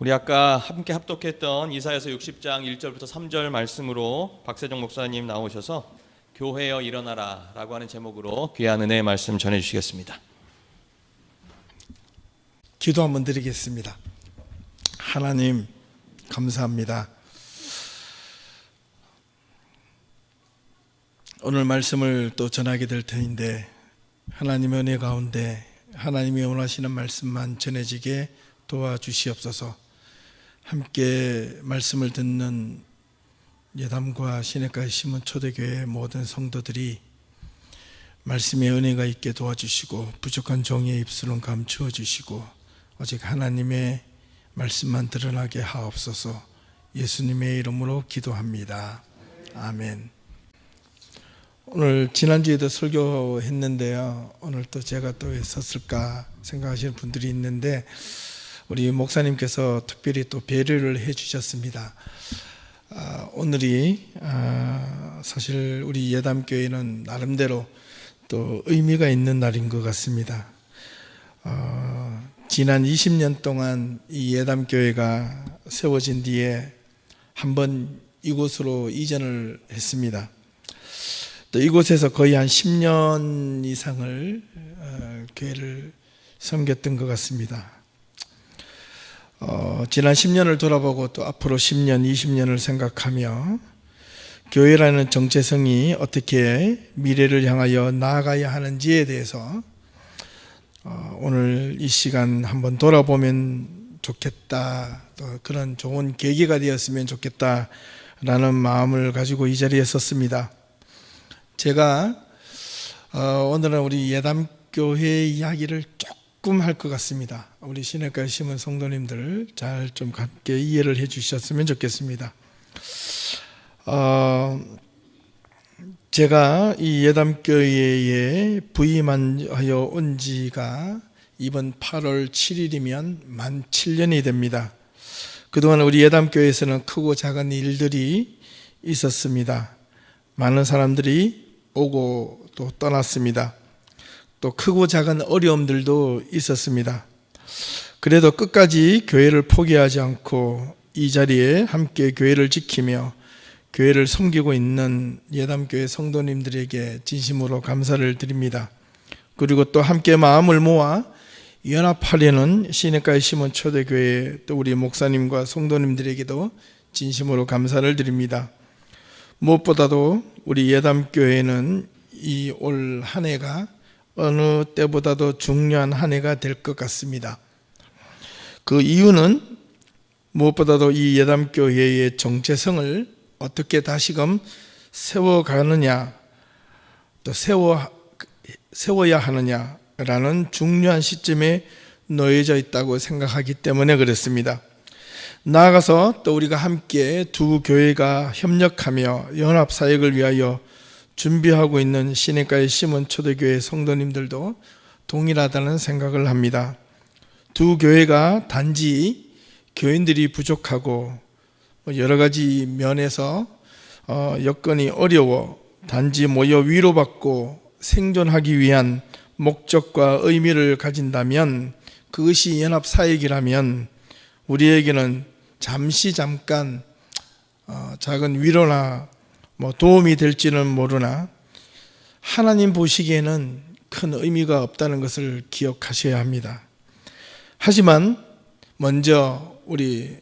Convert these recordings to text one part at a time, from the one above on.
우리 아까 함께 합독했던 이사야서 60장 1절부터 3절 말씀으로 박세정 목사님 나오셔서 교회여 일어나라 라고 하는 제목으로 귀한 은혜의 말씀 전해주시겠습니다. 기도 한번 드리겠습니다. 하나님 감사합니다. 오늘 말씀을 또 전하게 될 터인데 하나님의 은혜 가운데 하나님이 원하시는 말씀만 전해지게 도와주시옵소서. 함께 말씀을 듣는 예담과 시냇가의 심은 초대교회 모든 성도들이 말씀의 은혜가 있게 도와주시고 부족한 종의 입술은 감추어 주시고 오직 하나님의 말씀만 드러나게 하옵소서. 예수님의 이름으로 기도합니다. 아멘. 오늘 지난주에도 설교했는데요, 오늘 또 제가 또 왜 섰을까 생각하시는 분들이 있는데 우리 목사님께서 특별히 또 배려를 해 주셨습니다. 오늘이 사실 우리 예담교회는 나름대로 또 의미가 있는 날인 것 같습니다. 지난 20년 동안 이 예담교회가 세워진 뒤에 한번 이곳으로 이전을 했습니다. 또 이곳에서 거의 한 10년 이상을 교회를 섬겼던 것 같습니다. 지난 10년을 돌아보고 또 앞으로 10년, 20년을 생각하며 교회라는 정체성이 어떻게 미래를 향하여 나아가야 하는지에 대해서 오늘 이 시간 한번 돌아보면 좋겠다, 또 그런 좋은 계기가 되었으면 좋겠다라는 마음을 가지고 이 자리에 섰습니다. 제가 오늘은 우리 예담교회 이야기를 조금 할 것 같습니다. 우리 시냇가에 심은 성도님들 잘 좀 함께 이해를 해 주셨으면 좋겠습니다. 제가 이 예담교회에 부임하여 온 지가 이번 8월 7일이면 만 7년이 됩니다. 그동안 우리 예담교회에서는 크고 작은 일들이 있었습니다. 많은 사람들이 오고 또 떠났습니다. 또 크고 작은 어려움들도 있었습니다. 그래도 끝까지 교회를 포기하지 않고 이 자리에 함께 교회를 지키며 교회를 섬기고 있는 예담교회 성도님들에게 진심으로 감사를 드립니다. 그리고 또 함께 마음을 모아 연합하려는 시냇가에 심은 초대교회 또 우리 목사님과 성도님들에게도 진심으로 감사를 드립니다. 무엇보다도 우리 예담교회는 이 올 한 해가 어느 때보다도 중요한 한 해가 될 것 같습니다. 그 이유는 무엇보다도 이 예담교회의 정체성을 어떻게 다시금 세워가느냐, 또 세워야 하느냐라는 중요한 시점에 놓여져 있다고 생각하기 때문에 그렇습니다. 나아가서 또 우리가 함께 두 교회가 협력하며 연합사역을 위하여 준비하고 있는 시냇가에 심은 초대교회 성도님들도 동일하다는 생각을 합니다. 두 교회가 단지 교인들이 부족하고 여러 가지 면에서 여건이 어려워 단지 모여 위로받고 생존하기 위한 목적과 의미를 가진다면, 그것이 연합사역이라면 우리에게는 잠깐 작은 위로나 도움이 될지는 모르나 하나님 보시기에는 큰 의미가 없다는 것을 기억하셔야 합니다. 하지만 먼저 우리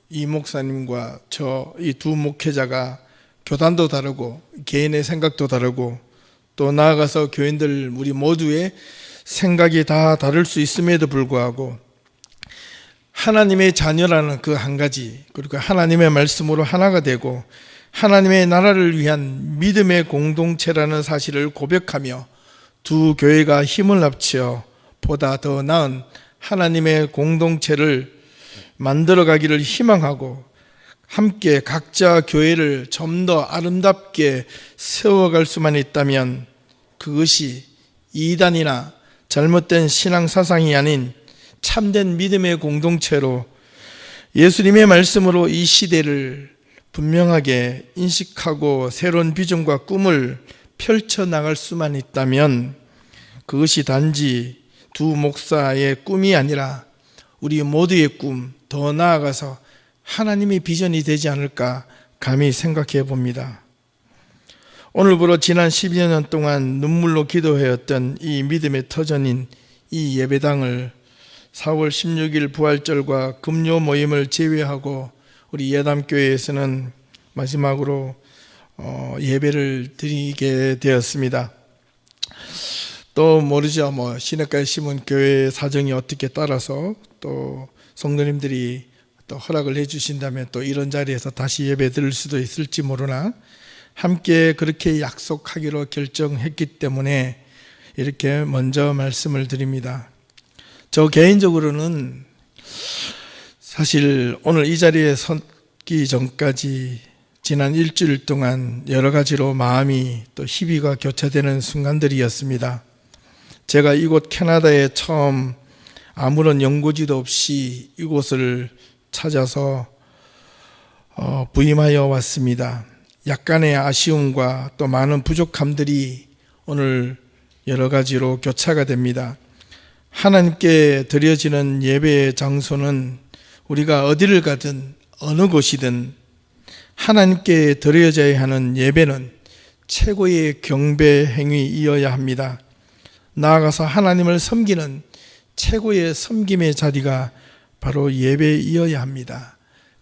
이 목사님과 저 이 두 목회자가 교단도 다르고 개인의 생각도 다르고 또 나아가서 교인들 우리 모두의 생각이 다 다를 수 있음에도 불구하고 하나님의 자녀라는 그 한 가지, 그리고 하나님의 말씀으로 하나가 되고 하나님의 나라를 위한 믿음의 공동체라는 사실을 고백하며 두 교회가 힘을 합쳐 보다 더 나은 하나님의 공동체를 만들어가기를 희망하고 함께 각자 교회를 좀 더 아름답게 세워갈 수만 있다면 그것이 이단이나 잘못된 신앙 사상이 아닌 참된 믿음의 공동체로 예수님의 말씀으로 이 시대를 분명하게 인식하고 새로운 비전과 꿈을 펼쳐나갈 수만 있다면 그것이 단지 두 목사의 꿈이 아니라 우리 모두의 꿈, 더 나아가서 하나님의 비전이 되지 않을까 감히 생각해 봅니다. 오늘부로 지난 12여 년 동안 눈물로 기도해왔던 이 믿음의 터전인 이 예배당을 4월 16일 부활절과 금요 모임을 제외하고 우리 예담교회에서는 마지막으로 예배를 드리게 되었습니다. 또 모르죠. 시냇가에 심은 교회의 사정이 어떻게 따라서 또 성도님들이 또 허락을 해주신다면 또 이런 자리에서 다시 예배 드릴 수도 있을지 모르나 함께 그렇게 약속하기로 결정했기 때문에 이렇게 먼저 말씀을 드립니다. 저 개인적으로는 사실 오늘 이 자리에 서기 전까지 지난 일주일 동안 여러 가지로 마음이 또 희비가 교차되는 순간들이었습니다. 제가 이곳 캐나다에 처음 아무런 연고지도 없이 이곳을 찾아서 부임하여 왔습니다. 약간의 아쉬움과 또 많은 부족함들이 오늘 여러 가지로 교차가 됩니다. 하나님께 드려지는 예배의 장소는 우리가 어디를 가든 어느 곳이든 하나님께 드려져야 하는 예배는 최고의 경배 행위이어야 합니다. 나아가서 하나님을 섬기는 최고의 섬김의 자리가 바로 예배이어야 합니다.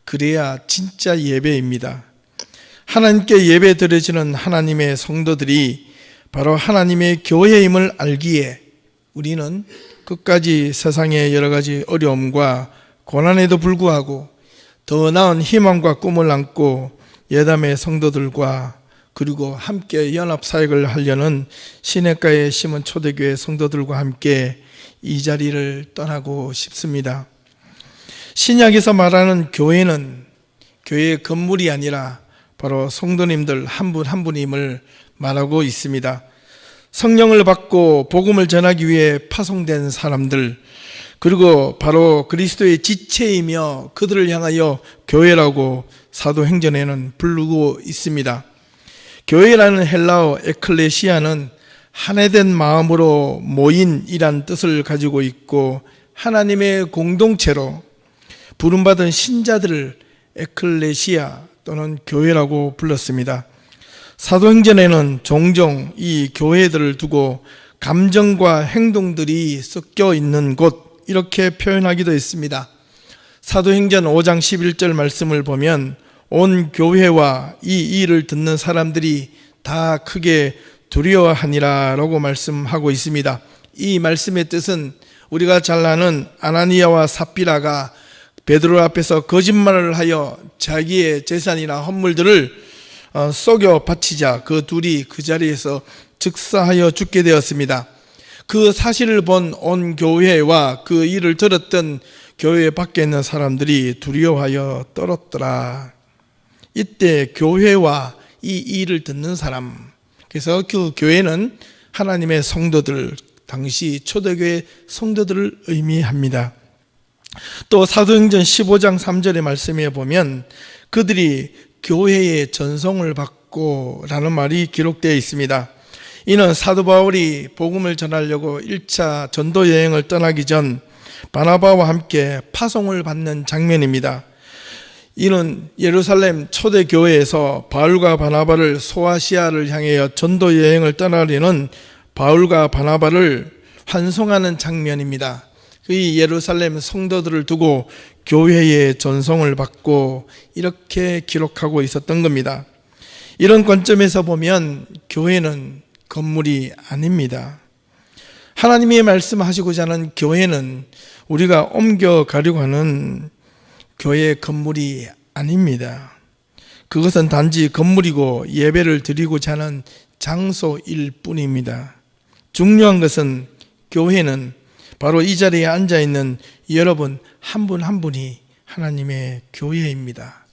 그래야 진짜 예배입니다. 하나님께 예배 드려지는 하나님의 성도들이 바로 하나님의 교회임을 알기에 우리는 끝까지 세상의 여러 가지 어려움과 고난에도 불구하고 더 나은 희망과 꿈을 안고 예담의 성도들과 그리고 함께 연합사역을 하려는 시냇가에 심은 초대교회 성도들과 함께 이 자리를 떠나고 싶습니다. 신약에서 말하는 교회는 교회의 건물이 아니라 바로 성도님들 한 분 한 분임을 말하고 있습니다. 성령을 받고 복음을 전하기 위해 파송된 사람들, 그리고 바로 그리스도의 지체이며 그들을 향하여 교회라고 사도행전에는 부르고 있습니다. 교회라는 헬라어 에클레시아는 한해된 마음으로 모인이란 뜻을 가지고 있고 하나님의 공동체로 부름받은 신자들을 에클레시아 또는 교회라고 불렀습니다. 사도행전에는 종종 이 교회들을 두고 감정과 행동들이 섞여 있는 곳 이렇게 표현하기도 했습니다. 사도행전 5장 11절 말씀을 보면 온 교회와 이 일을 듣는 사람들이 다 크게 두려워하니라 라고 말씀하고 있습니다. 이 말씀의 뜻은 우리가 잘 아는 아나니아와 삽비라가 베드로 앞에서 거짓말을 하여 자기의 재산이나 헌물들을 속여 바치자 그 둘이 그 자리에서 즉사하여 죽게 되었습니다. 그 사실을 본 온 교회와 그 일을 들었던 교회 밖에 있는 사람들이 두려워하여 떨었더라. 이때 교회와 이 일을 듣는 사람, 그래서 그 교회는 하나님의 성도들, 당시 초대교회 성도들을 의미합니다. 또 사도행전 15장 3절의 말씀에 보면 그들이 교회의 전송을 받고 라는 말이 기록되어 있습니다. 이는 사도 바울이 복음을 전하려고 1차 전도 여행을 떠나기 전 바나바와 함께 파송을 받는 장면입니다. 이는 예루살렘 초대교회에서 바울과 바나바를 소아시아를 향하여 전도 여행을 떠나려는 바울과 바나바를 환송하는 장면입니다. 이 예루살렘 성도들을 두고 교회의 전송을 받고 이렇게 기록하고 있었던 겁니다. 이런 관점에서 보면 교회는 건물이 아닙니다. 하나님이 말씀하시고자 하는 교회는 우리가 옮겨가려고 하는 교회의 건물이 아닙니다. 그것은 단지 건물이고 예배를 드리고자 하는 장소일 뿐입니다. 중요한 것은 교회는 바로 이 자리에 앉아있는 여러분 한 분 한 분이 하나님의 교회입니다.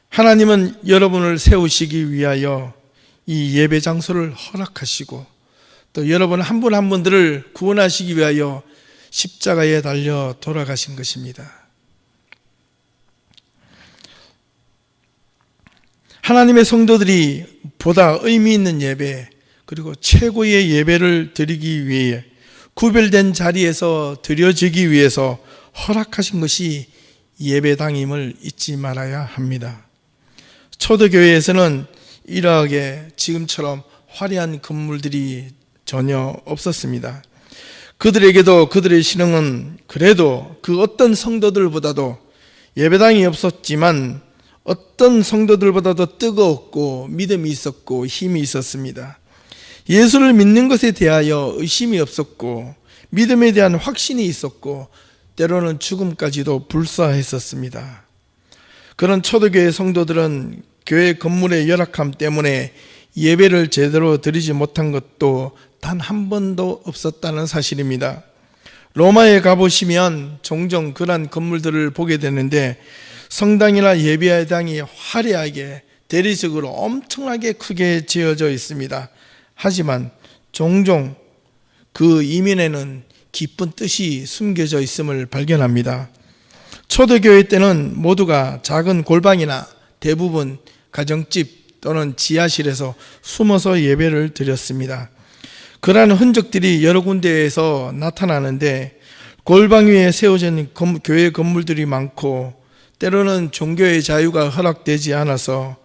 하나님은 여러분을 세우시기 위하여 이 예배 장소를 허락하시고 또 여러분 한 분 한 분들을 구원하시기 위하여 십자가에 달려 돌아가신 것입니다. 하나님의 성도들이 보다 의미 있는 예배 그리고 최고의 예배를 드리기 위해 구별된 자리에서 드려지기 위해서 허락하신 것이 예배당임을 잊지 말아야 합니다. 초대교회에서는 이러하게 지금처럼 화려한 건물들이 전혀 없었습니다. 그들에게도 그들의 신앙은 그래도 그 어떤 성도들보다도 예배당이 없었지만 어떤 성도들보다도 뜨거웠고 믿음이 있었고 힘이 있었습니다. 예수를 믿는 것에 대하여 의심이 없었고 믿음에 대한 확신이 있었고 때로는 죽음까지도 불사했었습니다. 그런 초대교회 성도들은 교회 건물의 열악함 때문에 예배를 제대로 드리지 못한 것도 단 한 번도 없었다는 사실입니다. 로마에 가보시면 종종 그런 건물들을 보게 되는데 성당이나 예배당이 화려하게 대리석으로 엄청나게 크게 지어져 있습니다. 하지만 종종 그 이면에는 깊은 뜻이 숨겨져 있음을 발견합니다. 초대교회 때는 모두가 작은 골방이나 대부분 가정집 또는 지하실에서 숨어서 예배를 드렸습니다. 그러한 흔적들이 여러 군데에서 나타나는데 골방 위에 세워진 교회 건물들이 많고 때로는 종교의 자유가 허락되지 않아서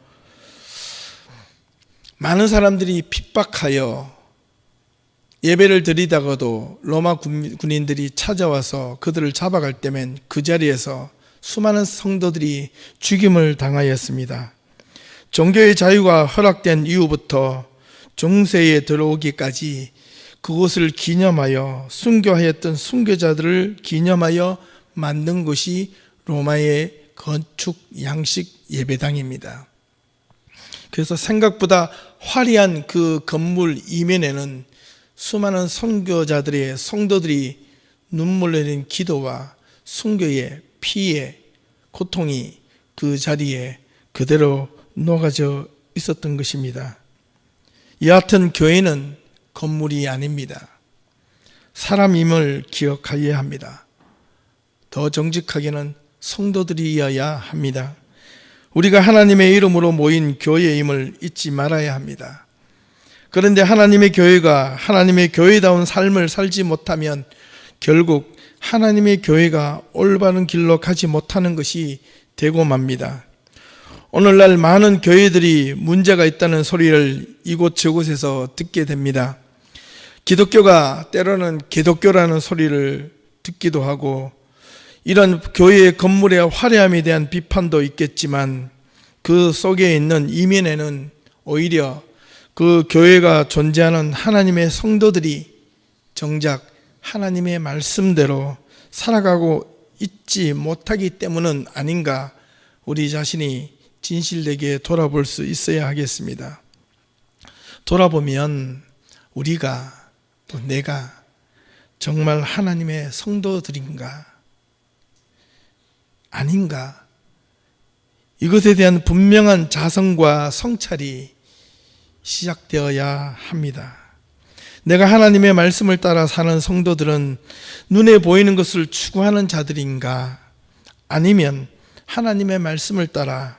많은 사람들이 핍박하여 예배를 드리다가도 로마 군인들이 찾아와서 그들을 잡아갈 때면 그 자리에서 수많은 성도들이 죽임을 당하였습니다. 종교의 자유가 허락된 이후부터 중세에 들어오기까지 그곳을 기념하여 순교하였던 순교자들을 기념하여 만든 곳이 로마의 건축 양식 예배당입니다. 그래서 생각보다 화려한 그 건물 이면에는 수많은 선교자들의 성도들이 눈물 흘린 기도와 순교의 피의 고통이 그 자리에 그대로 녹아져 있었던 것입니다. 여하튼 교회는 건물이 아닙니다. 사람임을 기억하여야 합니다. 더 정직하게는 성도들이어야 합니다. 우리가 하나님의 이름으로 모인 교회임을 잊지 말아야 합니다. 그런데 하나님의 교회가 하나님의 교회다운 삶을 살지 못하면 결국 하나님의 교회가 올바른 길로 가지 못하는 것이 되고 맙니다. 오늘날 많은 교회들이 문제가 있다는 소리를 이곳저곳에서 듣게 됩니다. 기독교가 때로는 개독교라는 소리를 듣기도 하고 이런 교회의 건물의 화려함에 대한 비판도 있겠지만 그 속에 있는 이면에는 오히려 그 교회가 존재하는 하나님의 성도들이 정작 하나님의 말씀대로 살아가고 있지 못하기 때문은 아닌가 우리 자신이 진실되게 돌아볼 수 있어야 하겠습니다. 돌아보면 우리가 또 내가 정말 하나님의 성도들인가 아닌가 이것에 대한 분명한 자성과 성찰이 시작되어야 합니다. 내가 하나님의 말씀을 따라 사는 성도들은 눈에 보이는 것을 추구하는 자들인가 아니면 하나님의 말씀을 따라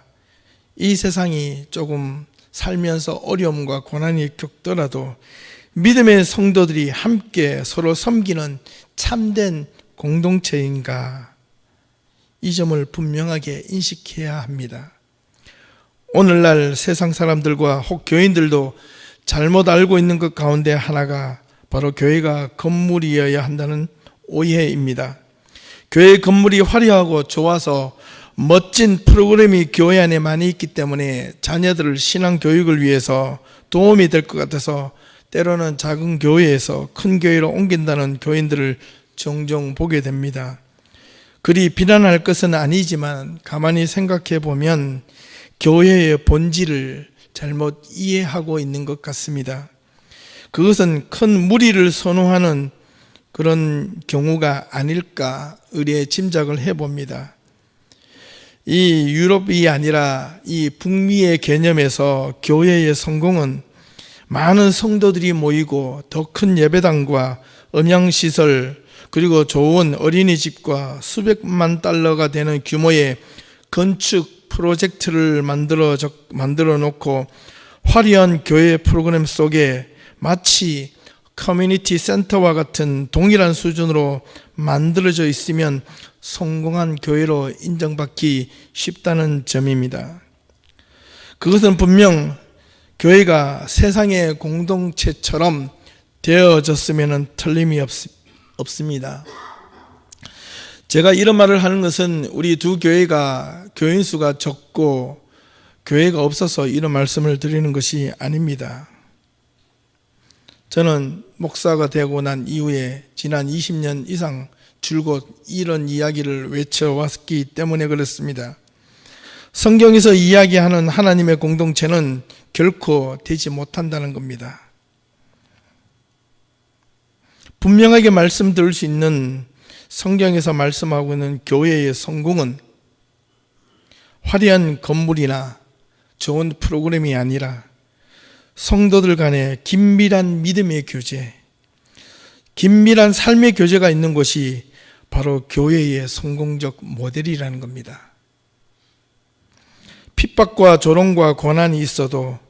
이 세상이 조금 살면서 어려움과 고난이 겪더라도 믿음의 성도들이 함께 서로 섬기는 참된 공동체인가 이 점을 분명하게 인식해야 합니다. 오늘날 세상 사람들과 혹 교인들도 잘못 알고 있는 것 가운데 하나가 바로 교회가 건물이어야 한다는 오해입니다. 교회 건물이 화려하고 좋아서 멋진 프로그램이 교회 안에 많이 있기 때문에 자녀들을 신앙 교육을 위해서 도움이 될 것 같아서 때로는 작은 교회에서 큰 교회로 옮긴다는 교인들을 종종 보게 됩니다. 그리 비난할 것은 아니지만 가만히 생각해 보면 교회의 본질을 잘못 이해하고 있는 것 같습니다. 그것은 큰 무리를 선호하는 그런 경우가 아닐까 의뢰 짐작을 해봅니다. 이 유럽이 아니라 이 북미의 개념에서 교회의 성공은 많은 성도들이 모이고 더 큰 예배당과 음향시설 그리고 좋은 어린이집과 수백만 달러가 되는 규모의 건축 프로젝트를 만들어 놓고 화려한 교회 프로그램 속에 마치 커뮤니티 센터와 같은 동일한 수준으로 만들어져 있으면 성공한 교회로 인정받기 쉽다는 점입니다. 그것은 분명 교회가 세상의 공동체처럼 되어졌으면 틀림이 없습니다. 제가 이런 말을 하는 것은 우리 두 교회가 교인 수가 적고 교회가 없어서 이런 말씀을 드리는 것이 아닙니다. 저는 목사가 되고 난 이후에 지난 20년 이상 줄곧 이런 이야기를 외쳐왔기 때문에 그렇습니다. 성경에서 이야기하는 하나님의 공동체는 결코 되지 못한다는 겁니다. 분명하게 말씀드릴 수 있는 성경에서 말씀하고 있는 교회의 성공은 화려한 건물이나 좋은 프로그램이 아니라 성도들 간의 긴밀한 믿음의 교제, 긴밀한 삶의 교제가 있는 것이 바로 교회의 성공적 모델이라는 겁니다. 핍박과 조롱과 고난이 있어도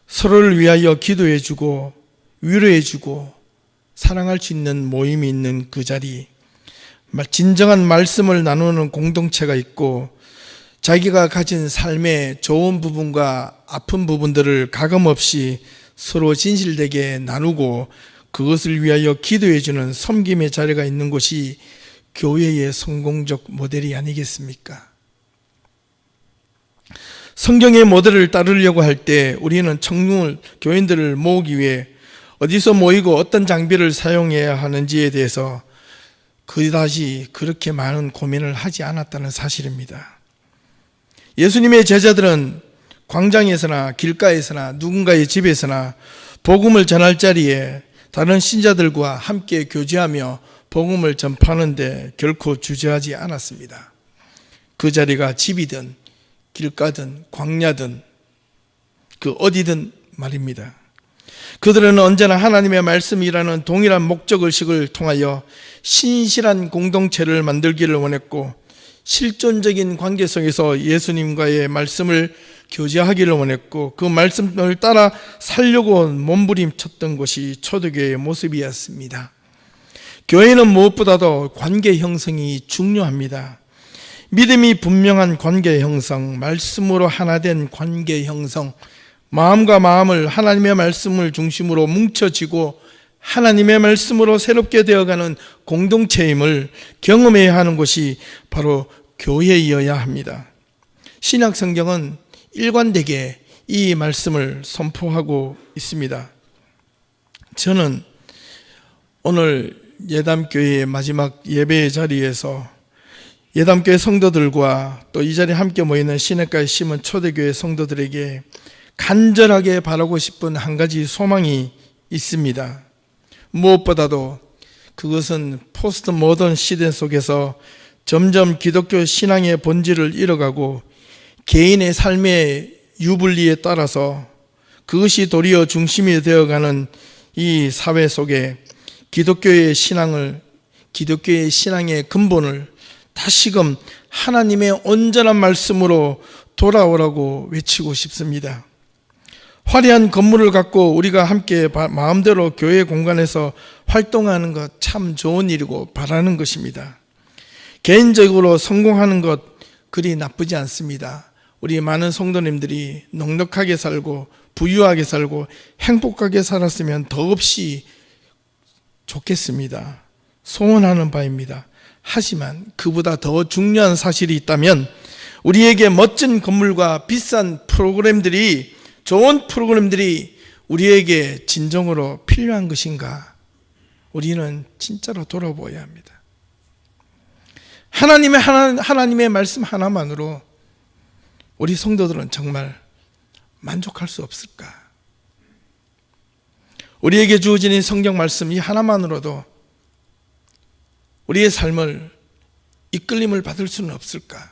서로를 위하여 기도해주고 위로해주고 사랑할 수 있는 모임이 있는 그 자리, 진정한 말씀을 나누는 공동체가 있고 자기가 가진 삶의 좋은 부분과 아픈 부분들을 가감없이 서로 진실되게 나누고 그것을 위하여 기도해주는 섬김의 자리가 있는 곳이 교회의 성공적 모델이 아니겠습니까? 성경의 모델을 따르려고 할 때 우리는 청중을, 교인들을 모으기 위해 어디서 모이고 어떤 장비를 사용해야 하는지에 대해서 그다지 그렇게 많은 고민을 하지 않았다는 사실입니다. 예수님의 제자들은 광장에서나 길가에서나 누군가의 집에서나 복음을 전할 자리에 다른 신자들과 함께 교제하며 복음을 전파하는데 결코 주저하지 않았습니다. 그 자리가 집이든 길가든 광야든 그 어디든 말입니다. 그들은 언제나 하나님의 말씀이라는 동일한 목적의식을 통하여 신실한 공동체를 만들기를 원했고 실존적인 관계 속에서 예수님과의 말씀을 교제하기를 원했고 그 말씀을 따라 살려고 몸부림쳤던 것이 초대교회의 모습이었습니다. 교회는 무엇보다도 관계 형성이 중요합니다. 믿음이 분명한 관계 형성, 말씀으로 하나 된 관계 형성, 마음과 마음을 하나님의 말씀을 중심으로 뭉쳐지고 하나님의 말씀으로 새롭게 되어가는 공동체임을 경험해야 하는 것이 바로 교회이어야 합니다. 신약 성경은 일관되게 이 말씀을 선포하고 있습니다. 저는 오늘 예담교회의 마지막 예배의 자리에서 예담교회 성도들과 또 이 자리에 함께 모이는 시냇가에 심은 초대교회 성도들에게 간절하게 바라고 싶은 한 가지 소망이 있습니다. 무엇보다도 그것은 포스트 모던 시대 속에서 점점 기독교 신앙의 본질을 잃어가고 개인의 삶의 유불리에 따라서 그것이 도리어 중심이 되어가는 이 사회 속에 기독교의 신앙의 근본을 다시금 하나님의 온전한 말씀으로 돌아오라고 외치고 싶습니다. 화려한 건물을 갖고 우리가 함께 마음대로 교회 공간에서 활동하는 것 참 좋은 일이고 바라는 것입니다. 개인적으로 성공하는 것 그리 나쁘지 않습니다. 우리 많은 성도님들이 넉넉하게 살고 부유하게 살고 행복하게 살았으면 더없이 좋겠습니다. 소원하는 바입니다. 하지만 그보다 더 중요한 사실이 있다면 우리에게 멋진 건물과 비싼 프로그램들이 좋은 프로그램들이 우리에게 진정으로 필요한 것인가? 우리는 진짜로 돌아보아야 합니다. 하나님의 말씀 하나만으로 우리 성도들은 정말 만족할 수 없을까? 우리에게 주어진 이 성경 말씀 이 하나만으로도 우리의 삶을 이끌림을 받을 수는 없을까?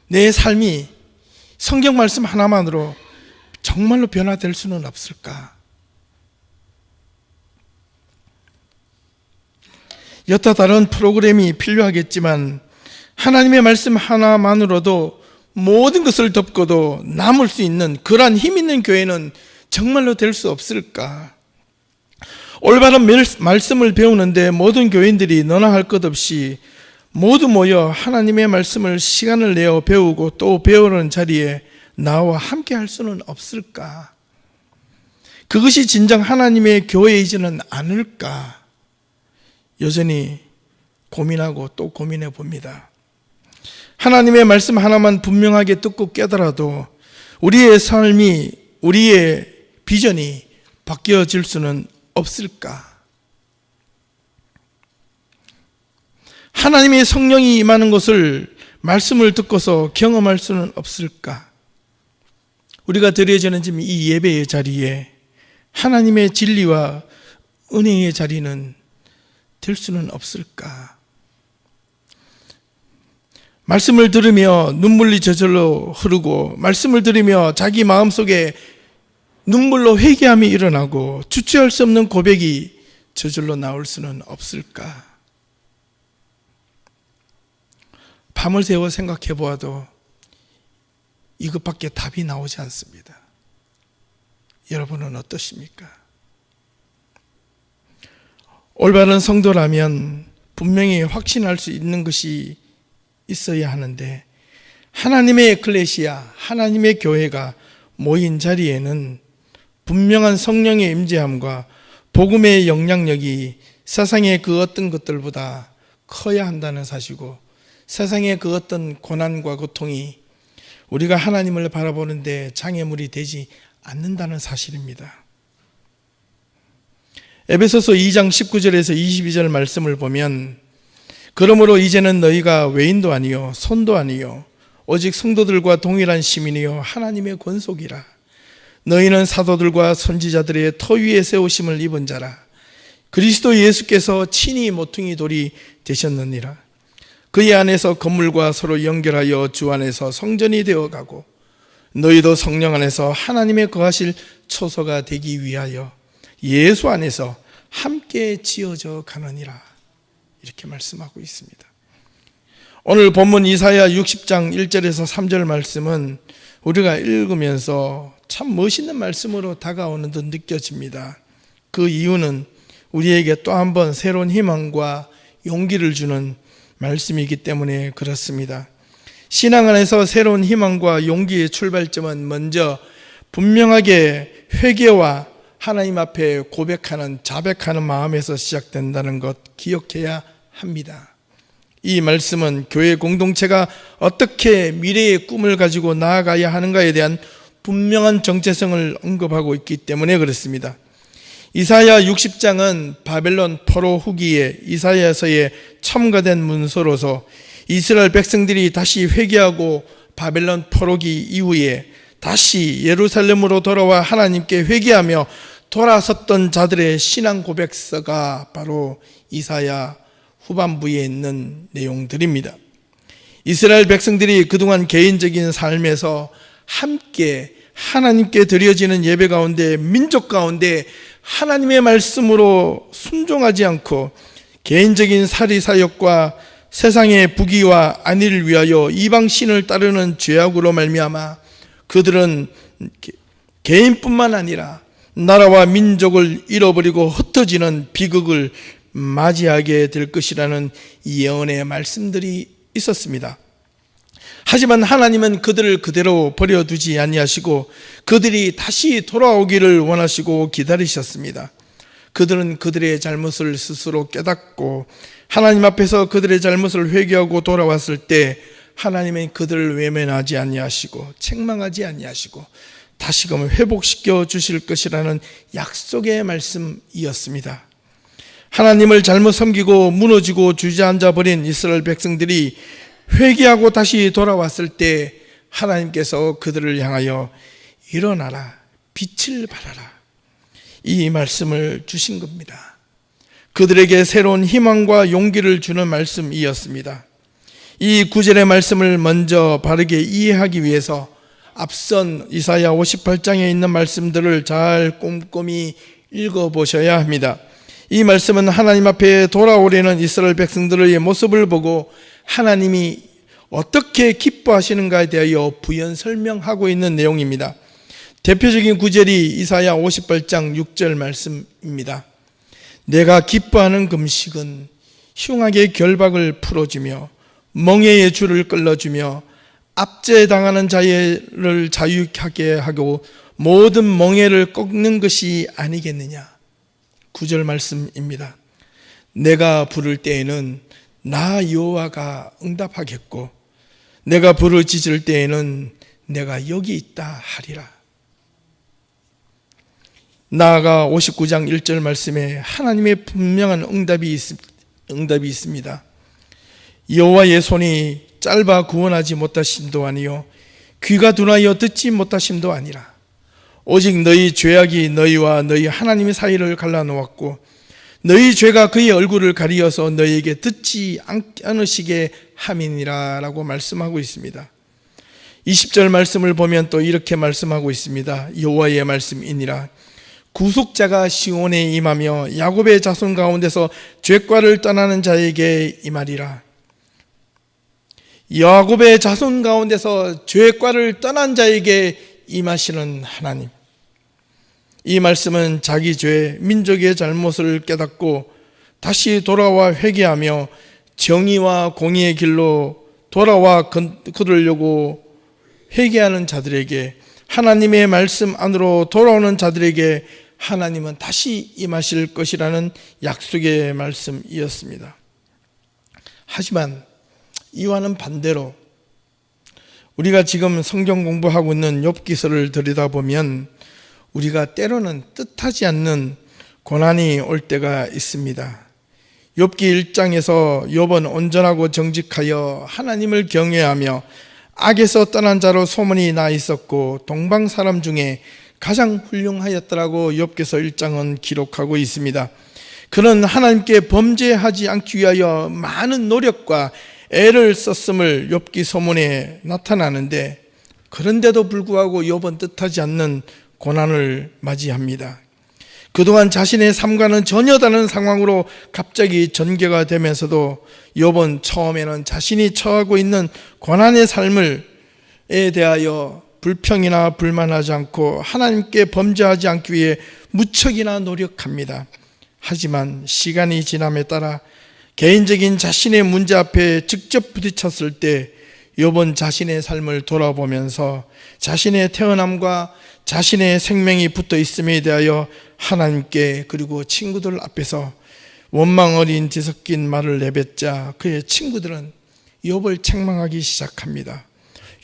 내 삶이 성경 말씀 하나만으로 정말로 변화될 수는 없을까? 여타 다른 프로그램이 필요하겠지만 하나님의 말씀 하나만으로도 모든 것을 덮고도 남을 수 있는 그러한 힘 있는 교회는 정말로 될 수 없을까? 올바른 말씀을 배우는데 모든 교인들이 너나 할 것 없이 모두 모여 하나님의 말씀을 시간을 내어 배우고 또 배우는 자리에 나와 함께 할 수는 없을까? 그것이 진정 하나님의 교회이지는 않을까? 여전히 고민하고 또 고민해 봅니다. 하나님의 말씀 하나만 분명하게 듣고 깨달아도 우리의 삶이, 우리의 비전이 바뀌어질 수는 없을까? 하나님의 성령이 임하는 것을 말씀을 듣고서 경험할 수는 없을까? 우리가 드려지는 지금 이 예배의 자리에 하나님의 진리와 은혜의 자리는 될 수는 없을까? 말씀을 들으며 눈물이 저절로 흐르고 말씀을 들으며 자기 마음속에 눈물로 회개함이 일어나고 주체할 수 없는 고백이 저절로 나올 수는 없을까? 밤을 새워 생각해 보아도 이것밖에 답이 나오지 않습니다. 여러분은 어떠십니까? 올바른 성도라면 분명히 확신할 수 있는 것이 있어야 하는데 하나님의 에클레시아, 하나님의 교회가 모인 자리에는 분명한 성령의 임재함과 복음의 영향력이 세상의 그 어떤 것들보다 커야 한다는 사실이고 세상의 그 어떤 고난과 고통이 우리가 하나님을 바라보는데 장애물이 되지 않는다는 사실입니다. 에베소서 2장 19절에서 22절 말씀을 보면 그러므로 이제는 너희가 외인도 아니요 손도 아니요 오직 성도들과 동일한 시민이요 하나님의 권속이라. 너희는 사도들과 선지자들의 터 위에 세우심을 입은 자라. 그리스도 예수께서 친히 모퉁이 돌이 되셨느니라. 그의 안에서 건물과 서로 연결하여 주 안에서 성전이 되어가고 너희도 성령 안에서 하나님의 거하실 초소가 되기 위하여 예수 안에서 함께 지어져 가느니라. 이렇게 말씀하고 있습니다. 오늘 본문 이사야 60장 1절에서 3절 말씀은 우리가 읽으면서 참 멋있는 말씀으로 다가오는 듯 느껴집니다. 그 이유는 우리에게 또 한 번 새로운 희망과 용기를 주는 말씀이기 때문에 그렇습니다. 신앙 안에서 새로운 희망과 용기의 출발점은 먼저 분명하게 회개와 하나님 앞에 고백하는 자백하는 마음에서 시작된다는 것 기억해야 합니다. 이 말씀은 교회 공동체가 어떻게 미래의 꿈을 가지고 나아가야 하는가에 대한 분명한 정체성을 언급하고 있기 때문에 그렇습니다. 이사야 60장은 바벨론 포로 후기에 이사야서에 첨가된 문서로서 이스라엘 백성들이 다시 회개하고 바벨론 포로기 이후에 다시 예루살렘으로 돌아와 하나님께 회개하며 돌아섰던 자들의 신앙 고백서가 바로 이사야 후반부에 있는 내용들입니다. 이스라엘 백성들이 그동안 개인적인 삶에서 함께 하나님께 드려지는 예배 가운데 민족 가운데 하나님의 말씀으로 순종하지 않고 개인적인 사리사욕과 세상의 부귀와 안위를 위하여 이방신을 따르는 죄악으로 말미암아 그들은 개인뿐만 아니라 나라와 민족을 잃어버리고 흩어지는 비극을 맞이하게 될 것이라는 예언의 말씀들이 있었습니다. 하지만 하나님은 그들을 그대로 버려두지 아니하시고 그들이 다시 돌아오기를 원하시고 기다리셨습니다. 그들은 그들의 잘못을 스스로 깨닫고 하나님 앞에서 그들의 잘못을 회개하고 돌아왔을 때 하나님은 그들을 외면하지 아니하시고 책망하지 아니하시고 다시금 회복시켜 주실 것이라는 약속의 말씀이었습니다. 하나님을 잘못 섬기고 무너지고 주저앉아 버린 이스라엘 백성들이 회개하고 다시 돌아왔을 때 하나님께서 그들을 향하여 일어나라, 빛을 발하라, 이 말씀을 주신 겁니다. 그들에게 새로운 희망과 용기를 주는 말씀이었습니다. 이 구절의 말씀을 먼저 바르게 이해하기 위해서 앞선 이사야 58장에 있는 말씀들을 잘 꼼꼼히 읽어보셔야 합니다. 이 말씀은 하나님 앞에 돌아오려는 이스라엘 백성들의 모습을 보고 하나님이 어떻게 기뻐하시는가에 대하여 부연 설명하고 있는 내용입니다. 대표적인 구절이 이사야 58장 6절 말씀입니다. 내가 기뻐하는 금식은 흉악의 결박을 풀어주며 멍에의 줄을 끌어주며 압제당하는 자를 자유하게 하고 모든 멍에를 꺾는 것이 아니겠느냐. 9절 말씀입니다. 내가 부를 때에는 나 여호와가 응답하겠고 내가 부르짖을 때에는 내가 여기 있다 하리라. 나아가 59장 1절 말씀에 하나님의 분명한 응답이 있습니다. 여호와의 손이 짧아 구원하지 못하심도 아니요 귀가 둔하여 듣지 못하심도 아니라 오직 너희 죄악이 너희와 너희 하나님의 사이를 갈라놓았고 너희 죄가 그의 얼굴을 가리어서 너희에게 듣지 않으시게 함이니라 라고 말씀하고 있습니다. 20절 말씀을 보면 또 이렇게 말씀하고 있습니다. 여호와의 말씀이니라 구속자가 시온에 임하며 야곱의 자손 가운데서 죄과를 떠나는 자에게 임하리라. 야곱의 자손 가운데서 죄과를 떠난 자에게 임하시는 하나님. 이 말씀은 자기 죄, 민족의 잘못을 깨닫고 다시 돌아와 회개하며 정의와 공의의 길로 돌아와 걸으려고 회개하는 자들에게, 하나님의 말씀 안으로 돌아오는 자들에게 하나님은 다시 임하실 것이라는 약속의 말씀이었습니다. 하지만 이와는 반대로 우리가 지금 성경 공부하고 있는 욥기서를 들여다보면 우리가 때로는 뜻하지 않는 고난이 올 때가 있습니다. 욥기 1장에서 욥은 온전하고 정직하여 하나님을 경외하며 악에서 떠난 자로 소문이 나 있었고 동방 사람 중에 가장 훌륭하였더라고 욥기서 1장은 기록하고 있습니다. 그는 하나님께 범죄하지 않기 위하여 많은 노력과 애를 썼음을 욥기 서문에 나타나는데, 그런데도 불구하고 욥은 뜻하지 않는 고난을 맞이합니다. 그동안 자신의 삶과는 전혀 다른 상황으로 갑자기 전개가 되면서도 욥은 처음에는 자신이 처하고 있는 고난의 삶에 대하여 불평이나 불만하지 않고 하나님께 범죄하지 않기 위해 무척이나 노력합니다. 하지만 시간이 지남에 따라 개인적인 자신의 문제 앞에 직접 부딪혔을 때 욥은 자신의 삶을 돌아보면서 자신의 태어남과 자신의 생명이 붙어 있음에 대하여 하나님께 그리고 친구들 앞에서 원망 어린 뒤섞인 말을 내뱉자 그의 친구들은 욥을 책망하기 시작합니다.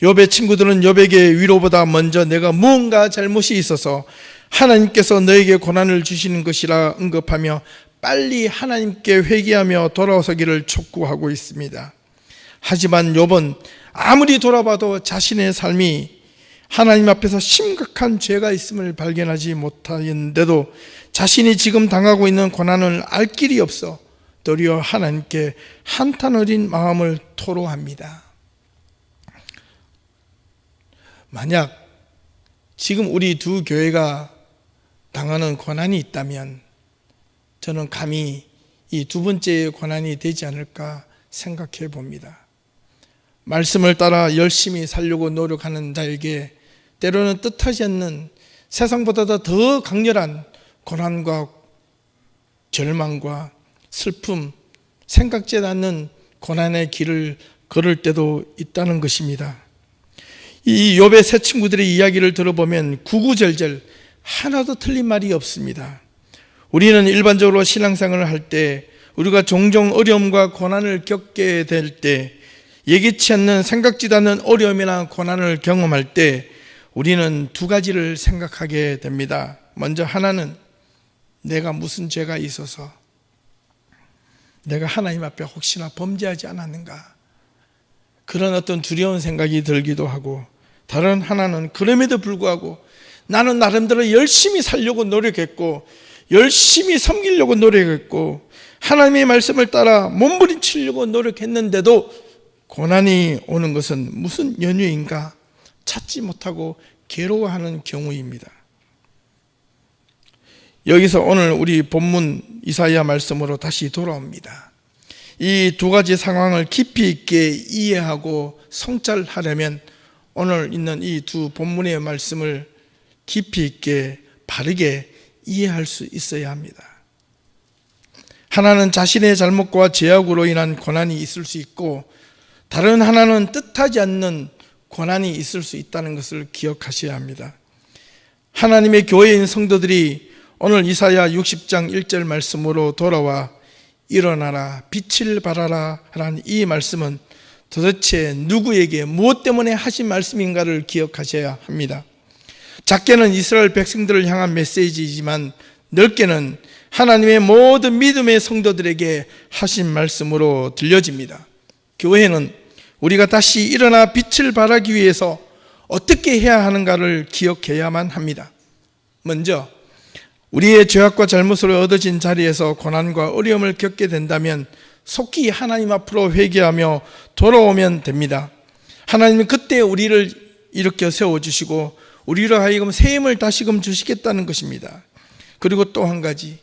욥의 친구들은 욥에게 위로보다 먼저 내가 무언가 잘못이 있어서 하나님께서 너에게 고난을 주시는 것이라 언급하며 빨리 하나님께 회개하며 돌아서기를 촉구하고 있습니다. 하지만 욥은 아무리 돌아봐도 자신의 삶이 하나님 앞에서 심각한 죄가 있음을 발견하지 못하는데도 자신이 지금 당하고 있는 고난을 알 길이 없어 도리어 하나님께 한탄 어린 마음을 토로합니다. 만약 지금 우리 두 교회가 당하는 고난이 있다면 저는 감히 이 두 번째의 고난이 되지 않을까 생각해 봅니다. 말씀을 따라 열심히 살려고 노력하는 자에게 때로는 뜻하지 않는 세상보다 더 강렬한 고난과 절망과 슬픔, 생각지 않는 고난의 길을 걸을 때도 있다는 것입니다. 이 욥의 세 친구들의 이야기를 들어보면 구구절절 하나도 틀린 말이 없습니다. 우리는 일반적으로 신앙생활을 할 때 우리가 종종 어려움과 고난을 겪게 될 때, 예기치 않는 생각지도 않는 어려움이나 고난을 경험할 때 우리는 두 가지를 생각하게 됩니다. 먼저 하나는 내가 무슨 죄가 있어서 내가 하나님 앞에 혹시나 범죄하지 않았는가, 그런 어떤 두려운 생각이 들기도 하고, 다른 하나는 그럼에도 불구하고 나는 나름대로 열심히 살려고 노력했고 열심히 섬기려고 노력했고 하나님의 말씀을 따라 몸부림치려고 노력했는데도 고난이 오는 것은 무슨 연유인가 찾지 못하고 괴로워하는 경우입니다. 여기서 오늘 우리 본문 이사야 말씀으로 다시 돌아옵니다. 이 두 가지 상황을 깊이 있게 이해하고 성찰하려면 오늘 있는 이 두 본문의 말씀을 깊이 있게 바르게 이해할 수 있어야 합니다. 하나는 자신의 잘못과 죄악으로 인한 고난이 있을 수 있고, 다른 하나는 뜻하지 않는 고난이 있을 수 있다는 것을 기억하셔야 합니다. 하나님의 교회인 성도들이 오늘 이사야 60장 1절 말씀으로 돌아와 일어나라 빛을 발하라 라는 이 말씀은 도대체 누구에게 무엇 때문에 하신 말씀인가를 기억하셔야 합니다. 작게는 이스라엘 백성들을 향한 메시지이지만 넓게는 하나님의 모든 믿음의 성도들에게 하신 말씀으로 들려집니다. 교회는 우리가 다시 일어나 빛을 발하기 위해서 어떻게 해야 하는가를 기억해야만 합니다. 먼저 우리의 죄악과 잘못으로 얻어진 자리에서 고난과 어려움을 겪게 된다면 속히 하나님 앞으로 회개하며 돌아오면 됩니다. 하나님은 그때 우리를 일으켜 세워주시고 우리로 하여금 새 힘을 다시금 주시겠다는 것입니다. 그리고 또 한 가지,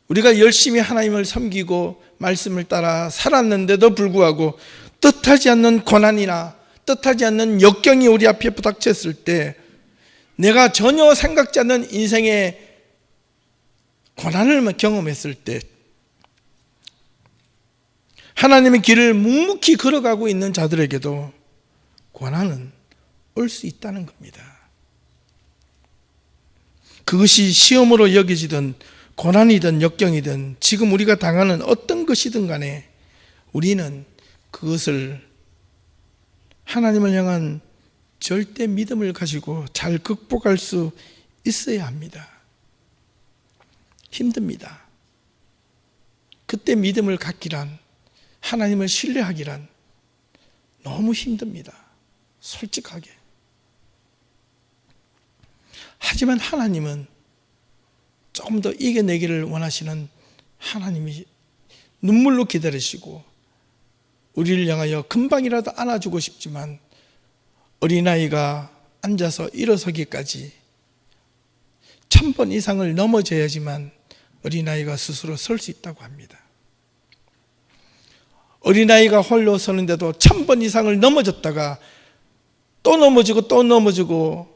우리가 열심히 하나님을 섬기고 말씀을 따라 살았는데도 불구하고 뜻하지 않는 고난이나 뜻하지 않는 역경이 우리 앞에 부닥쳤을 때, 내가 전혀 생각지 않는 인생의 고난을 경험했을 때 하나님의 길을 묵묵히 걸어가고 있는 자들에게도 고난은 올 수 있다는 겁니다. 그것이 시험으로 여겨지든 고난이든 역경이든 지금 우리가 당하는 어떤 것이든 간에 우리는 그것을 하나님을 향한 절대 믿음을 가지고 잘 극복할 수 있어야 합니다. 힘듭니다. 그때 믿음을 갖기란, 하나님을 신뢰하기란 너무 힘듭니다. 솔직하게. 하지만 하나님은 조금 더 이겨내기를 원하시는 하나님이 눈물로 기다리시고 우리를 향하여 금방이라도 안아주고 싶지만 어린아이가 앉아서 일어서기까지 1000번 이상을 넘어져야지만 어린아이가 스스로 설 수 있다고 합니다. 어린아이가 홀로 서는데도 1000번 이상을 넘어졌다가 또 넘어지고 또 넘어지고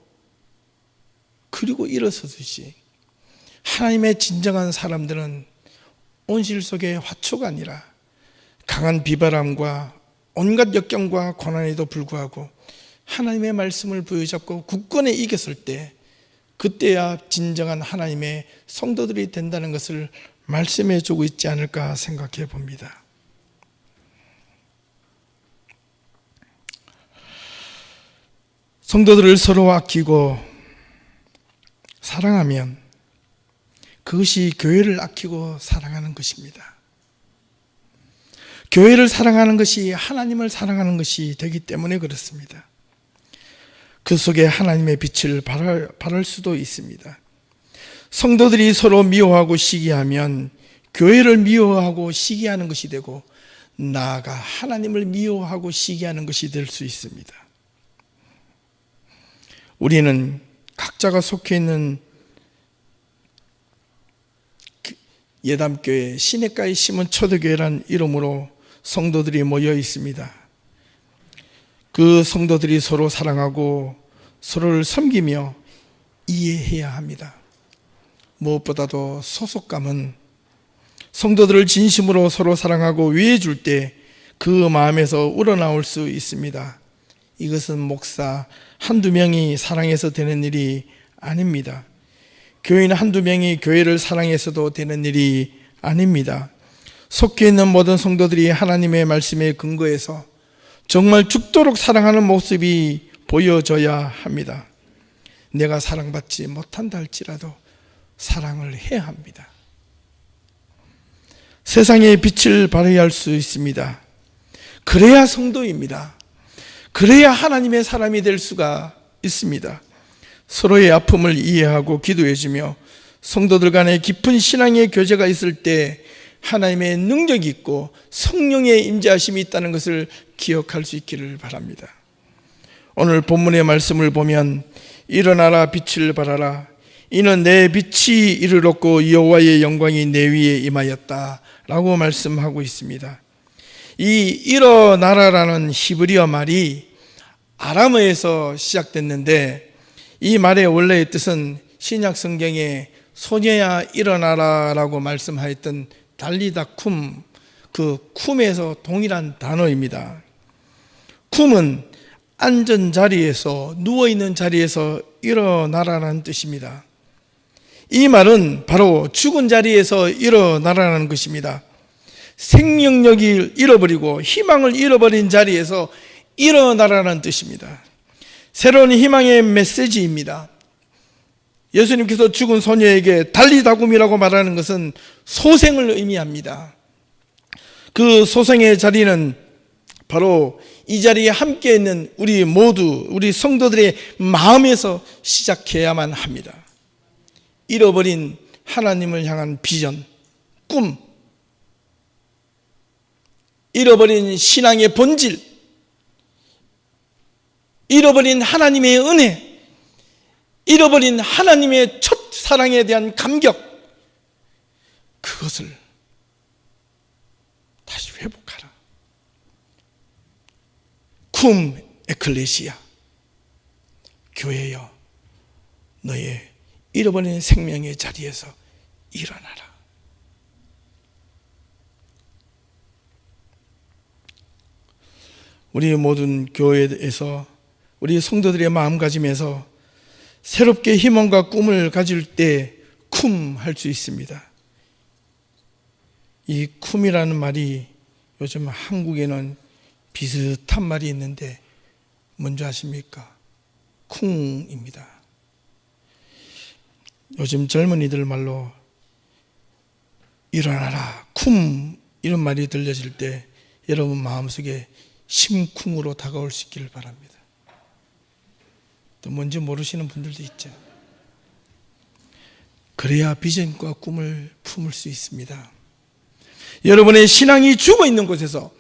그리고 일어서듯이 하나님의 진정한 사람들은 온실 속의 화초가 아니라 강한 비바람과 온갖 역경과 고난에도 불구하고 하나님의 말씀을 부여잡고 굳건히 이겼을 때, 그때야 진정한 하나님의 성도들이 된다는 것을 말씀해 주고 있지 않을까 생각해 봅니다. 성도들을 서로 아끼고 사랑하면 그것이 교회를 아끼고 사랑하는 것입니다. 교회를 사랑하는 것이 하나님을 사랑하는 것이 되기 때문에 그렇습니다. 그 속에 하나님의 빛을 발할 수도 있습니다. 성도들이 서로 미워하고 시기하면 교회를 미워하고 시기하는 것이 되고, 나아가 하나님을 미워하고 시기하는 것이 될 수 있습니다. 우리는 각자가 속해 있는 예담교회 시냇가에 심은 초대교회란 이름으로 성도들이 모여 있습니다. 그 성도들이 서로 사랑하고 서로를 섬기며 이해해야 합니다. 무엇보다도 소속감은 성도들을 진심으로 서로 사랑하고 위해 줄 때 그 마음에서 우러나올 수 있습니다. 이것은 목사 한두 명이 사랑해서 되는 일이 아닙니다. 교인 한두 명이 교회를 사랑해서도 되는 일이 아닙니다. 속해 있는 모든 성도들이 하나님의 말씀에 근거해서 정말 죽도록 사랑하는 모습이 보여져야 합니다. 내가 사랑받지 못한다 할지라도 사랑을 해야 합니다. 세상에 빛을 발해야 할 수 있습니다. 그래야 성도입니다. 그래야 하나님의 사람이 될 수가 있습니다. 서로의 아픔을 이해하고 기도해주며 성도들 간에 깊은 신앙의 교제가 있을 때 하나님의 능력이 있고 성령의 임재하심이 있다는 것을 기억할 수 있기를 바랍니다. 오늘 본문의 말씀을 보면 일어나라 빛을 발하라, 이는 내 빛이 이르렀고 여호와의 영광이 내 위에 임하였다 라고 말씀하고 있습니다. 이 일어나라라는 히브리어 말이 아람어에서 시작됐는데, 이 말의 원래의 뜻은 신약 성경에 소녀야 일어나라 라고 말씀하였던 달리다 쿰, 그 쿰에서 동일한 단어입니다. 쿰은 앉은 자리에서, 누워있는 자리에서 일어나라는 뜻입니다. 이 말은 바로 죽은 자리에서 일어나라는 것입니다. 생명력을 잃어버리고 희망을 잃어버린 자리에서 일어나라는 뜻입니다. 새로운 희망의 메시지입니다. 예수님께서 죽은 소녀에게 달리다굼이라고 말하는 것은 소생을 의미합니다. 그 소생의 자리는 바로 이 자리에 함께 있는 우리 모두, 우리 성도들의 마음에서 시작해야만 합니다. 잃어버린 하나님을 향한 비전, 꿈, 잃어버린 신앙의 본질, 잃어버린 하나님의 은혜, 잃어버린 하나님의 첫 사랑에 대한 감격, 그것을 다시 회복하라. 쿰 에클레시아, 교회여, 너의 잃어버린 생명의 자리에서 일어나라. 우리 모든 교회에서, 우리 성도들의 마음가짐에서 새롭게 희망과 꿈을 가질 때 쿰 할 수 있습니다. 이 쿰이라는 말이 요즘 한국에는 비슷한 말이 있는데 뭔지 아십니까? 쿵입니다. 요즘 젊은이들 말로 일어나라, 쿰, 이런 말이 들려질 때 여러분 마음속에 심쿵으로 다가올 수 있기를 바랍니다. 또 뭔지 모르시는 분들도 있죠. 그래야 비전과 꿈을 품을 수 있습니다. 여러분의 신앙이 죽어 있는 곳에서,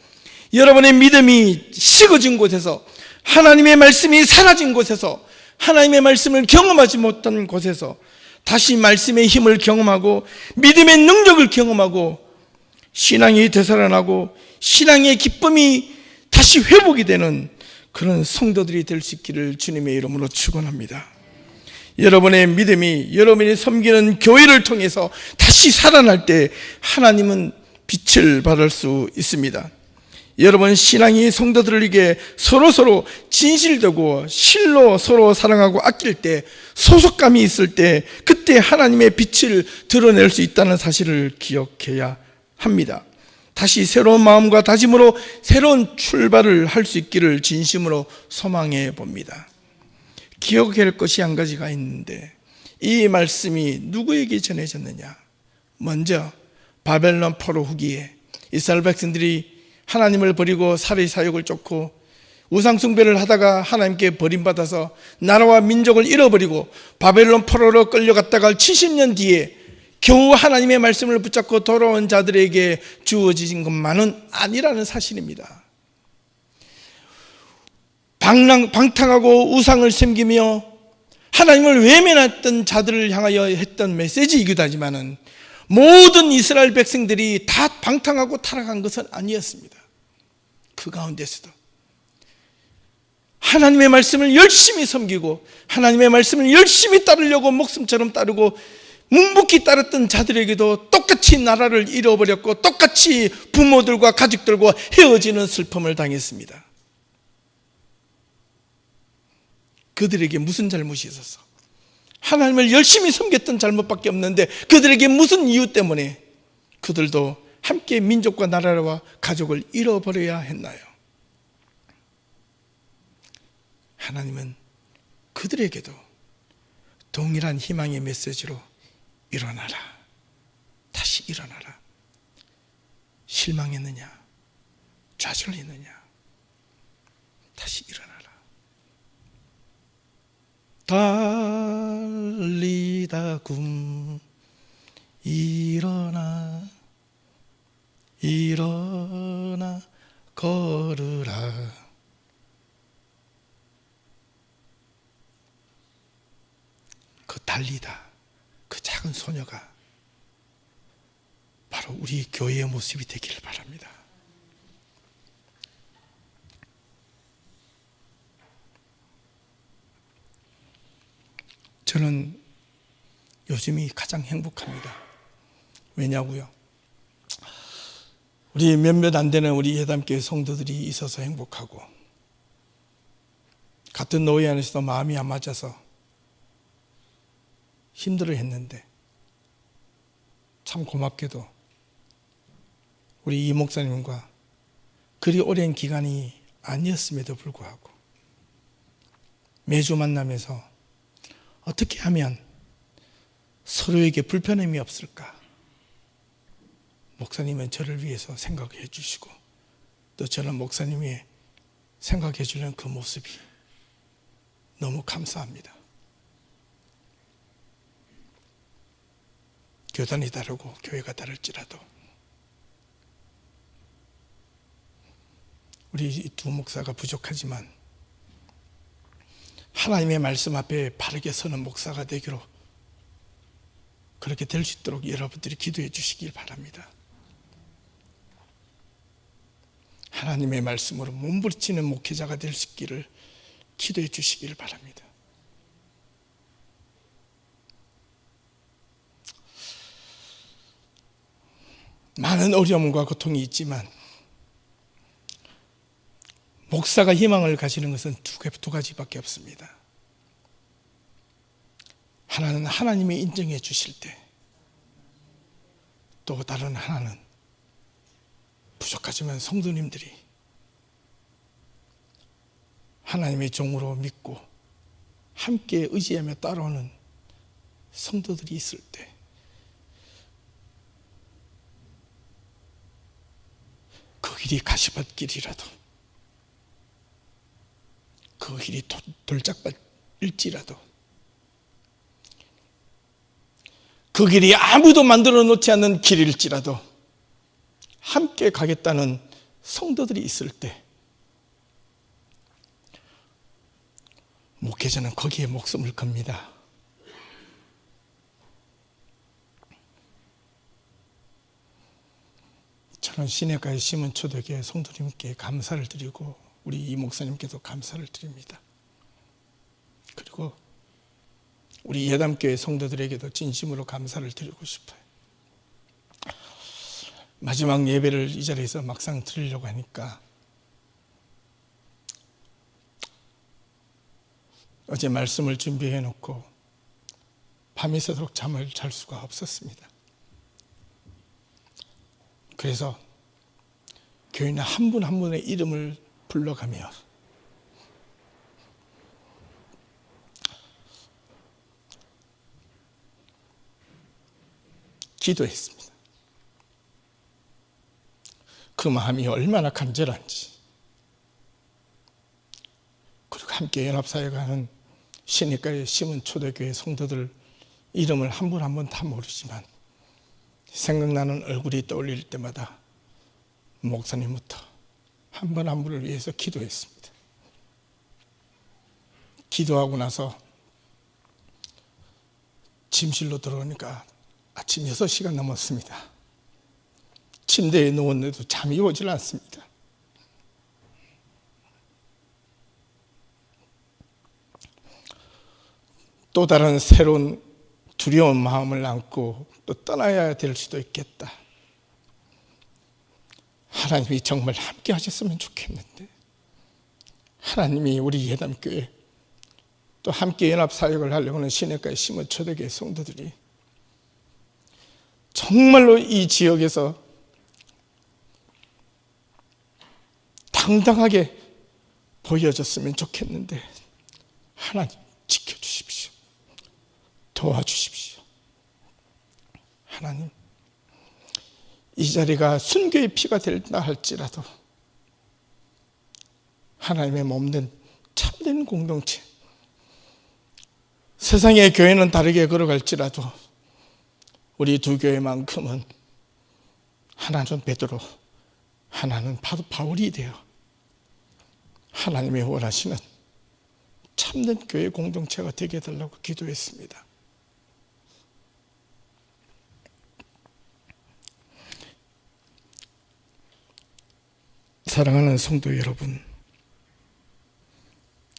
여러분의 믿음이 식어진 곳에서, 하나님의 말씀이 사라진 곳에서, 하나님의 말씀을 경험하지 못한 곳에서 다시 말씀의 힘을 경험하고 믿음의 능력을 경험하고 신앙이 되살아나고 신앙의 기쁨이 다시 회복이 되는 그런 성도들이 될 수 있기를 주님의 이름으로 축원합니다. 여러분의 믿음이 여러분이 섬기는 교회를 통해서 다시 살아날 때 하나님은 빛을 발할 수 있습니다. 여러분 신앙이 성도들에게 서로 진실되고 실로 서로 사랑하고 아낄 때, 소속감이 있을 때, 그때 하나님의 빛을 드러낼 수 있다는 사실을 기억해야 합니다. 다시 새로운 마음과 다짐으로 새로운 출발을 할 수 있기를 진심으로 소망해 봅니다. 기억해야 할 것이 한 가지가 있는데, 이 말씀이 누구에게 전해졌느냐? 먼저 바벨론 포로 후기에 이스라엘 백성들이 하나님을 버리고 살의 사욕을 쫓고 우상 숭배를 하다가 하나님께 버림받아서 나라와 민족을 잃어버리고 바벨론 포로로 끌려갔다가 70년 뒤에 겨우 하나님의 말씀을 붙잡고 돌아온 자들에게 주어진 것만은 아니라는 사실입니다. 방탕하고 우상을 섬기며 하나님을 외면했던 자들을 향하여 했던 메시지이기도 하지만은 모든 이스라엘 백성들이 다 방탕하고 타락한 것은 아니었습니다. 그 가운데서도 하나님의 말씀을 열심히 섬기고 하나님의 말씀을 열심히 따르려고 목숨처럼 따르고 묵묵히 따랐던 자들에게도 똑같이 나라를 잃어버렸고 똑같이 부모들과 가족들과 헤어지는 슬픔을 당했습니다. 그들에게 무슨 잘못이 있었어? 하나님을 열심히 섬겼던 잘못밖에 없는데 그들에게 무슨 이유 때문에 그들도 함께 민족과 나라와 가족을 잃어버려야 했나요? 하나님은 그들에게도 동일한 희망의 메시지로 일어나라, 다시 일어나라. 실망했느냐? 좌절했느냐? 다시 일어나라. 달리다 굼 일어나 일어나 걸으라. 그 달리다, 그 작은 소녀가 바로 우리 교회의 모습이 되기를 바랍니다. 저는 요즘이 가장 행복합니다. 왜냐고요? 우리 몇몇 안 되는 우리 예담교회 성도들이 있어서 행복하고, 같은 노예 안에서도 마음이 안 맞아서 힘들어했는데, 참 고맙게도 우리 이 목사님과 그리 오랜 기간이 아니었음에도 불구하고 매주 만나면서 어떻게 하면 서로에게 불편함이 없을까, 목사님은 저를 위해서 생각해 주시고 또 저는 목사님이 생각해 주는 그 모습이 너무 감사합니다. 교단이 다르고 교회가 다를지라도 우리 두 목사가 부족하지만 하나님의 말씀 앞에 바르게 서는 목사가 되기로, 그렇게 될 수 있도록 여러분들이 기도해 주시길 바랍니다. 하나님의 말씀으로 몸부림치는 목회자가 될 수 있기를 기도해 주시길 바랍니다. 많은 어려움과 고통이 있지만 목사가 희망을 가지는 것은 두 가지밖에 없습니다. 하나는 하나님이 인정해 주실 때, 또 다른 하나는 부족하지만 성도님들이 하나님의 종으로 믿고 함께 의지하며 따라오는 성도들이 있을 때, 그 길이 가시밭길이라도, 그 길이 돌짝밭일지라도, 그 길이 아무도 만들어 놓지 않는 길일지라도 함께 가겠다는 성도들이 있을 때, 목회자는 거기에 목숨을 겁니다. 저는 시내가에 심은 초대교회 성도님께 감사를 드리고 우리 이 목사님께도 감사를 드립니다. 그리고 우리 예담교회 성도들에게도 진심으로 감사를 드리고 싶어요. 마지막 예배를 이 자리에서 막상 드리려고 하니까 어제 말씀을 준비해 놓고 밤이 새도록 잠을 잘 수가 없었습니다. 그래서 교인의 한 분 한 분의 이름을 불러가며 기도했습니다. 그 마음이 얼마나 간절한지, 그리고 함께 연합사역을 하는 신익가에 심은 초대교회 성도들 이름을 한 분 한 분 다 모르지만 생각나는 얼굴이 떠올릴 때마다 목사님부터 한 분 한 분을 위해서 기도했습니다. 기도하고 나서 침실로 들어오니까 아침 6시가 넘었습니다. 침대에 누웠는데도 잠이 오질 않습니다. 또 다른 새로운 두려운 마음을 안고 또 떠나야 될 수도 있겠다. 하나님이 정말 함께 하셨으면 좋겠는데, 하나님이 우리 예담교회 또 함께 연합사역을 하려고 하는 시내가에 심은 초대교회 성도들이 정말로 이 지역에서 당당하게 보여줬으면 좋겠는데, 하나님 지켜주십시오. 도와주십시오. 하나님, 이 자리가 순교의 피가 된다 할지라도 하나님의 몸된 참된 공동체, 세상의 교회는 다르게 걸어갈지라도 우리 두 교회만큼은 하나는 베드로, 하나는 바울이 되어 하나님의 원하시는 참된 교회 공동체가 되게 해달라고 기도했습니다. 사랑하는 성도 여러분,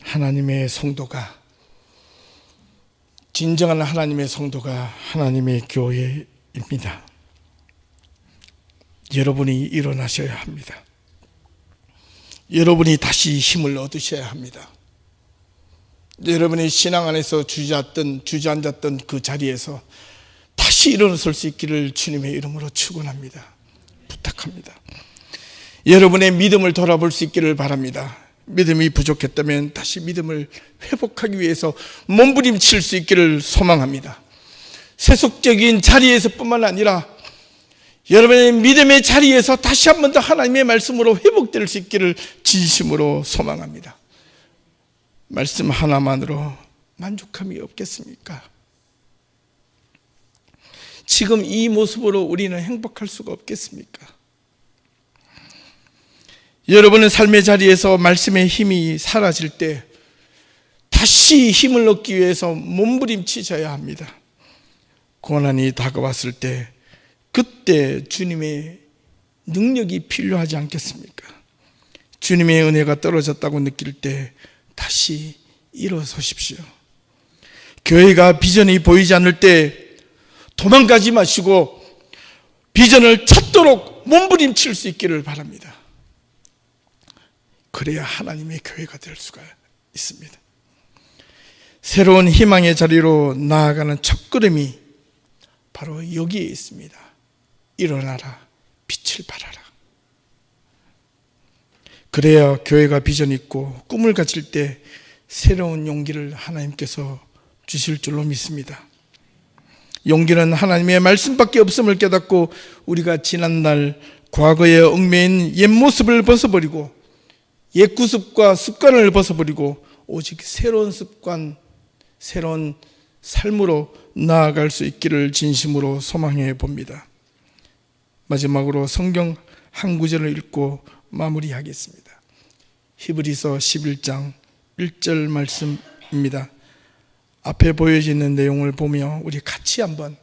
하나님의 성도가, 진정한 하나님의 성도가 하나님의 교회입니다. 여러분이 일어나셔야 합니다. 여러분이 다시 힘을 얻으셔야 합니다. 여러분의 신앙 안에서 주저앉았던 그 자리에서 다시 일어설 수 있기를 주님의 이름으로 축원합니다. 부탁합니다. 여러분의 믿음을 돌아볼 수 있기를 바랍니다. 믿음이 부족했다면 다시 믿음을 회복하기 위해서 몸부림칠 수 있기를 소망합니다. 세속적인 자리에서 뿐만 아니라 여러분의 믿음의 자리에서 다시 한 번 더 하나님의 말씀으로 회복될 수 있기를 진심으로 소망합니다. 말씀 하나만으로 만족함이 없겠습니까? 지금 이 모습으로 우리는 행복할 수가 없겠습니까? 여러분의 삶의 자리에서 말씀의 힘이 사라질 때 다시 힘을 얻기 위해서 몸부림치셔야 합니다. 고난이 다가왔을 때 그때 주님의 능력이 필요하지 않겠습니까? 주님의 은혜가 떨어졌다고 느낄 때 다시 일어서십시오. 교회가 비전이 보이지 않을 때 도망가지 마시고 비전을 찾도록 몸부림칠 수 있기를 바랍니다. 그래야 하나님의 교회가 될 수가 있습니다. 새로운 희망의 자리로 나아가는 첫걸음이 바로 여기에 있습니다. 일어나라, 빛을 발하라. 그래야 교회가 비전 있고 꿈을 가질 때 새로운 용기를 하나님께서 주실 줄로 믿습니다. 용기는 하나님의 말씀밖에 없음을 깨닫고 우리가 지난날 과거에 얽매인 옛 모습을 벗어버리고 옛 구습과 습관을 벗어버리고 오직 새로운 습관, 새로운 삶으로 나아갈 수 있기를 진심으로 소망해 봅니다. 마지막으로 성경 한 구절을 읽고 마무리하겠습니다. 히브리서 11장 1절 말씀입니다. 앞에 보여지는 내용을 보며 우리 같이 한번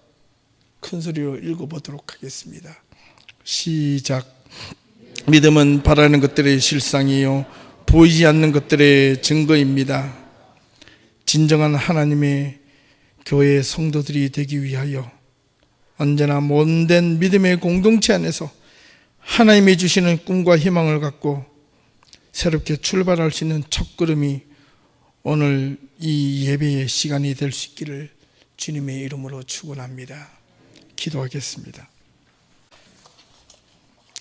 큰 소리로 읽어보도록 하겠습니다. 시작. 믿음은 바라는 것들의 실상이요 보이지 않는 것들의 증거입니다. 진정한 하나님의 교회 성도들이 되기 위하여 언제나 못된 믿음의 공동체 안에서 하나님이 주시는 꿈과 희망을 갖고 새롭게 출발할 수 있는 첫걸음이 오늘 이 예배의 시간이 될 수 있기를 주님의 이름으로 축원합니다. 기도하겠습니다.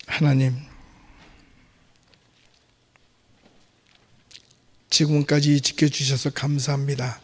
하나님, 지금까지 지켜주셔서 감사합니다.